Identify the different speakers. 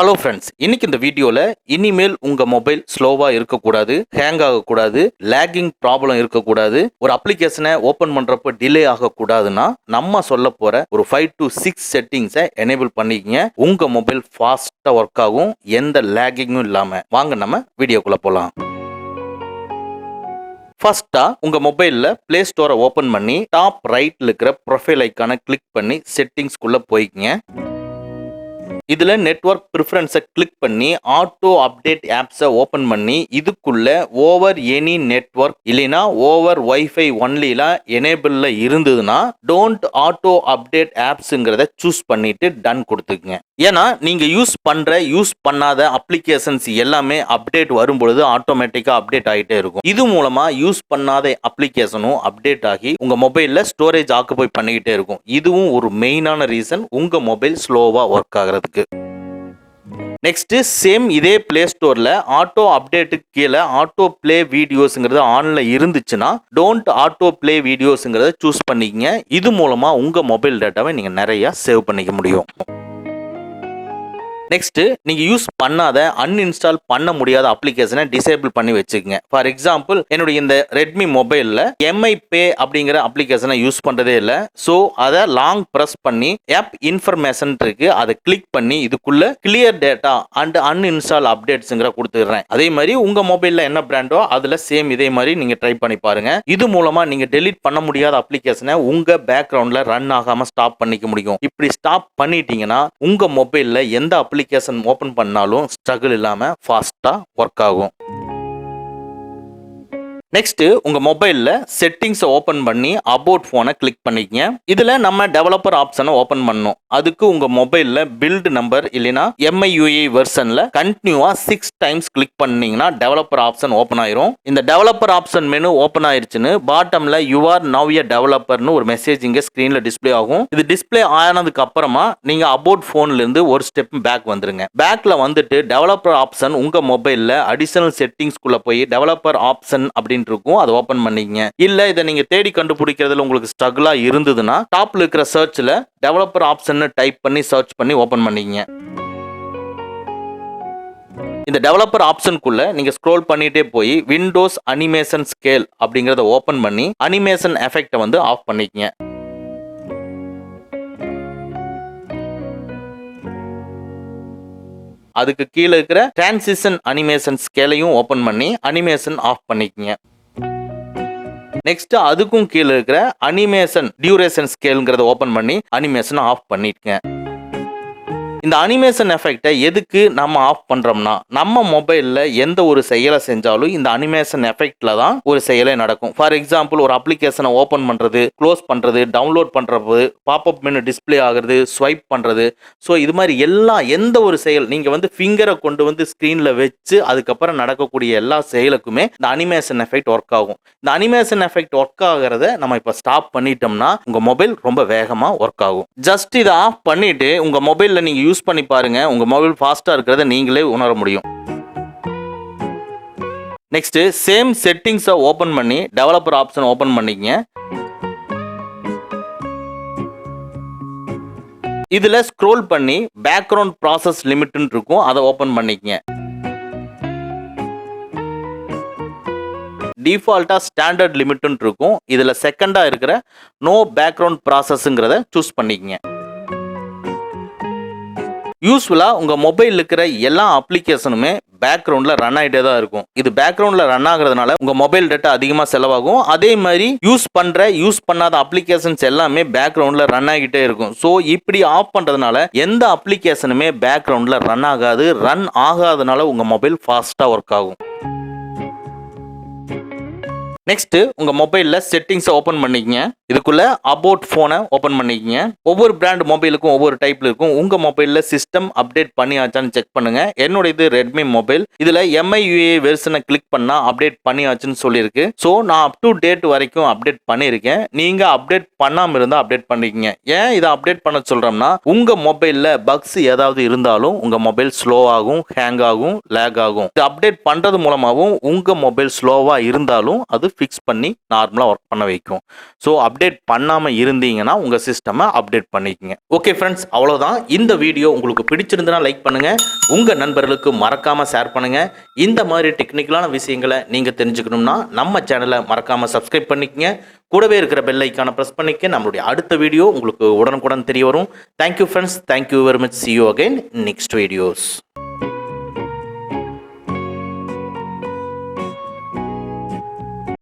Speaker 1: Hello friends, இன்னைக்கு இந்த வீடியோல இனிமேல் உங்க மொபைல் ஸ்லோவா இருக்கக்கூடாது, ஹேங் ஆகக்கூடாது, லேகிங் ப்ராப்ளம் இருக்கக்கூடாது, ஒரு அப்ளிகேஷனை ஓபன் பண்றப்ப டிலே ஆகக்கூடாதுன்னா நம்ம சொல்ல போற ஒரு 5 to 6 செட்டிங்ஸை எனேபிள் பண்ணிக்கங்க. உங்க மொபைல் ஃபாஸ்டா ஒர்க் ஆகும், எந்த லேகிங்கும் இல்லாம. வாங்க நம்ம வீடியோக்குள்ள போலாம். ஃபர்ஸ்டா உங்க மொபைல்ல பிளே ஸ்டோரை ஓபன் பண்ணி டாப் ரைட்ல இருக்கிற ப்ரொஃபைல் ஐக்கானை கிளிக் பண்ணி செட்டிங்ஸ்குள்ள போய்க்குங்க. இதுல நெட்வொர்க் ப்ரிஃபரன்ஸை கிளிக் பண்ணி ஆட்டோ அப்டேட் ஆப்ஸை ஓபன் பண்ணி இதுக்குள்ள ஓவர் எனி நெட்வொர்க் இல்லைனா ஓவர் வைஃபை ஒன்லிலாம் எனேபிள்ல இருந்ததுன்னா டோன்ட் ஆட்டோ அப்டேட் ஆப்ஸுங்கிறத சூஸ் பண்ணிட்டு டன் கொடுத்துக்குங்க. ஏன்னா நீங்க யூஸ் பண்ணாத அப்ளிகேஷன்ஸ் எல்லாமே அப்டேட் வரும்பொழுது ஆட்டோமேட்டிக்கா அப்டேட் ஆகிட்டே இருக்கும். இது மூலமா யூஸ் பண்ணாத அப்ளிகேஷனும் அப்டேட் ஆகி உங்க மொபைல்ல ஸ்டோரேஜ் ஆக்குபை பண்ணிக்கிட்டே இருக்கும். இதுவும் ஒரு மெயினான ரீசன் உங்க மொபைல் ஸ்லோவா ஒர்க் ஆகிறதுக்கு. நெக்ஸ்ட் சேம் இதே பிளே ஸ்டோர்ல ஆட்டோ அப்டேட்டுக்கு கீழே ஆட்டோ பிளே வீடியோஸ்ங்கிறது ஆன்ல இருந்துச்சுன்னா டோன்ட் ஆட்டோ பிளே வீடியோஸ்ங்கிறத சூஸ் பண்ணிக்கங்க. இது மூலமா உங்க மொபைல் டேட்டாவை நீங்க நிறைய சேவ் பண்ணிக்க முடியும். நெக்ஸ்ட் நீங்க யூஸ் பண்ணாத அன்இன்ஸ்டால் பண்ண முடியாத அப்ளிகேஷனை டிசேபிள் பண்ணி வச்சுக்கங்க. ஃபார் எக்ஸாம்பிள் என்னுடைய இந்த ரெட்மி மொபைல்ல எம்ஐ பே அப்படிங்கிற அப்ளிகேஷனை யூஸ் பண்றதே இல்லை. ஸோ அதை லாங் ப்ரெஸ் பண்ணி ஆப் இன்ஃபர்மேஷன் இருக்கு, அதை கிளிக் பண்ணி இதுக்குள்ள கிளியர் டேட்டா அண்ட் அன்இன்ஸ்டால் அப்டேட்ஸ்ங்கிற கொடுத்துடுறேன். அதே மாதிரி உங்க மொபைல்ல என்ன பிராண்டோ அதுல சேம் இதே மாதிரி நீங்க ட்ரை பண்ணி பாருங்க. இது மூலமா நீங்க டெலீட் பண்ண முடியாத அப்ளிகேஷனை உங்க பேக்ரவுண்ட்ல ரன் ஆகாம ஸ்டாப் பண்ணிக்க முடியும். இப்படி ஸ்டாப் பண்ணிட்டீங்கன்னா உங்க மொபைல்ல எந்த அப்ளிகேஷன் ஓபன் பண்ணாலும் ஸ்ட்ரகிள் இல்லாம ஃபாஸ்டா ஒர்க் ஆகும். நெக்ஸ்ட் உங்க மொபைல்ல செட்டிங்ஸ் ஓபன் பண்ணி அபவுட் போனை கிளிக் பண்ணிக்கங்க. இதுல நம்ம டெவலப்பர் ஆப்ஷனை ஓபன் பண்ணணும். அதுக்கு உங்க மொபைல்ல பில்ட் நம்பர் இல்லைனா MIUI வெர்ஷன்ல கண்டினியூவா 6 டைம்ஸ் கிளிக் பண்ணீங்கன்னா டெவலப்பர் ஆப்ஷன் ஓபன் ஆயிரும். இந்த டெவலப்பர் ஆப்ஷன் மெனு ஓபன் ஆயிருச்சுன்னு பாட்டம்ல யூ ஆர் நவ் எ டெவலப்பர்னு ஒரு மெசேஜ் இங்க ஸ்கிரீன்ல டிஸ்ப்ளே ஆகும். இது டிஸ்ப்ளே ஆனதுக்கு அப்புறமா நீங்க அபவுட் போன்ல இருந்து ஒரு ஸ்டெப் பேக் வந்துருங்க. பேக்ல வந்துட்டு டெவலப்பர் ஆப்ஷன் உங்க மொபைல்ல அடிஷனல் செட்டிங்ஸ்குள்ள போய் டெவலப்பர் ஆப்ஷன் அப்படின்னு இருக்கும், அதை ஓபன் பண்ணிக்கங்க. இல்ல இதை நீங்க தேடி கண்டுபிடிக்கிறதுல உங்களுக்கு ஸ்ட்ரகிளா இருந்ததுன்னா டாப்ல இருக்கிற சர்ச்ல டெவலப்பர் ஆப்ஷன் டைப் பண்ணி சர்ச் பண்ணி ஓபன் பண்ணிக்கங்க. இந்த டெவலப்பர் ஆப்ஷனுக்குள்ள நீங்க ஸ்க்ரோல் பண்ணிட்டே போய் விண்டோஸ் அனிமேஷன் ஸ்கேல் அப்படிங்கறத ஓபன் பண்ணி அனிமேஷன் எஃபெக்ட்டை வந்து ஆஃப் பண்ணிக்கங்க. அதுக்கு கீழே இருக்கிற டிரான்சிஷன் அனிமேஷன் ஸ்கேலையும் ஓபன் பண்ணி அனிமேஷன் ஆஃப் பண்ணிக்கங்க. நெக்ஸ்ட் அதுக்கும் கீழே இருக்கிற அனிமேஷன் டியூரேஷன் ஸ்கேல்ங்கிறத ஓபன் பண்ணி அனிமேஷன் ஆஃப் பண்ணிக்கங்க. இந்த அனிமேஷன் எஃபெக்டை எதுக்கு நம்ம ஆஃப் பண்றோம்னா நம்ம மொபைல்ல எந்த ஒரு செயலை செஞ்சாலும் இந்த அனிமேஷன் எஃபெக்ட்ல தான் ஒரு செயலே நடக்கும். ஃபார் எக்ஸாம்பிள் ஒரு அப்ளிகேஷனை ஓபன் பண்றது, க்ளோஸ் பண்றது, டவுன்லோட் பண்றது, பாப்அப் மெனு டிஸ்ப்ளே ஆகுறது, ஸ்வைப் பண்றது, ஸோ இது மாதிரி எந்த ஒரு செயல் நீங்க வந்து ஃபிங்கரை கொண்டு வந்து ஸ்கிரீன்ல வச்சு அதுக்கப்புறம் நடக்கக்கூடிய எல்லா செயலுக்குமே இந்த அனிமேஷன் எஃபெக்ட் ஒர்க் ஆகும். இந்த அனிமேஷன் எஃபெக்ட் ஒர்க் ஆகிறத நம்ம இப்ப ஸ்டாப் பண்ணிட்டோம்னா உங்க மொபைல் ரொம்ப வேகமா ஒர்க் ஆகும். ஜஸ்ட் இதை ஆஃப் பண்ணிட்டு உங்க மொபைல்ல நீங்க யூஸ் பண்ணி பாருங்க, உங்க மொபைல் ஃபாஸ்டா இருக்கிறத நீங்களே உணர முடியும். நெக்ஸ்ட் சேம் செட்டிங்ஸை ஓபன் பண்ணி டெவலப்பர் ஆப்ஷன் ஓபன் பண்ணிக்கங்க. இதுல ஸ்க்ரோல் பண்ணி பேக்ரவுண்ட் ப்ராசஸ் லிமிட்னு இருக்கும், அதை ஓபன் பண்ணிக்கங்க. டிஃபால்ட்டா ஸ்டாண்டர்ட் லிமிட்னு இருக்கும், இதுல செகண்டா இருக்கிற நோ பேக்ரவுண்ட் ப்ராசஸ்ங்கிறத சூஸ் பண்ணிக்கங்க. யூஸ்வலா உங்க மொபைல் இருக்கிற எல்லா அப்ளிகேஷனுமே பேக்ரவுண்ட்ல ரன் ஆகிட்டே தான் இருக்கும். இது பேக்ரவுண்ட்ல ரன் ஆகுறதுனால உங்க மொபைல் டேட்டா அதிகமா செலவாகும். அதே மாதிரி யூஸ் பண்ணாத அப்ளிகேஷன்ஸ் எல்லாமே பேக்ரவுண்ட்ல ரன் ஆகிட்டே இருக்கும். ஸோ இப்படி ஆஃப் பண்றதுனால எந்த அப்ளிகேஷனுமே பேக்ரவுண்ட்ல ரன் ஆகாது. ரன் ஆகாதனால உங்க மொபைல் ஃபாஸ்டா ஒர்க் ஆகும். நெக்ஸ்ட் உங்க மொபைல்ல செட்டிங்ஸ் ஓபன் பண்ணிக்கங்க. இதுக்குள்ள அபவுட் போனை ஓபன் பண்ணிக்கங்க. ஒவ்வொரு பிராண்ட் மொபைலுக்கும் ஒவ்வொரு டைப்ல இருக்கும். உங்க மொபைல்ல சிஸ்டம் அப்டேட் பண்ணியாச்சான்னு செக் பண்ணுங்க. என்னோட இது ரெட்மி மொபைல். இதுல MIUI வெர்ஷனை கிளிக் பண்ணா அப்டேட் பண்ணியாச்சுன்னு சொல்லியிருக்கு. ஸோ நான் அப் டு டேட் வரைக்கும் அப்டேட் பண்ணியிருக்கேன். நீங்க அப்டேட் பண்ணாம இருந்தா அப்டேட் பண்ணிக்கங்க. ஏன் இதை அப்டேட் பண்ண சொல்றோம்னா உங்க மொபைல்ல பக்ஸ் ஏதாவது இருந்தாலும் உங்க மொபைல் ஸ்லோ ஆகும், ஹேங் ஆகும், லேக் ஆகும். இது அப்டேட் பண்றது மூலமாகவும் உங்க மொபைல் ஸ்லோவா இருந்தாலும் அது ஃபிக்ஸ் பண்ணி நார்மலாக ஒர்க் பண்ண வைக்கும். ஸோ அப்டேட் பண்ணாமல் இருந்தீங்கன்னா உங்கள் சிஸ்டமை அப்டேட் பண்ணிக்கங்க. ஓகே ஃப்ரெண்ட்ஸ், அவ்வளோதான். இந்த வீடியோ உங்களுக்கு பிடிச்சிருந்தனா லைக் பண்ணுங்கள், உங்கள் நண்பர்களுக்கு மறக்காமல் ஷேர் பண்ணுங்கள். இந்த மாதிரி டெக்னிக்கலான விஷயங்களை நீங்கள் தெரிஞ்சுக்கணும்னா நம்ம சேனலை மறக்காமல் சப்ஸ்கிரைப் பண்ணிக்கங்க. கூடவே இருக்கிற பெல் ஐக்கானை ப்ரெஸ் பண்ணிக்க. நம்மளுடைய அடுத்த வீடியோ உங்களுக்கு உடனுக்குடன் தெரிய வரும். Thank you friends, thank you very much. See you again next videos.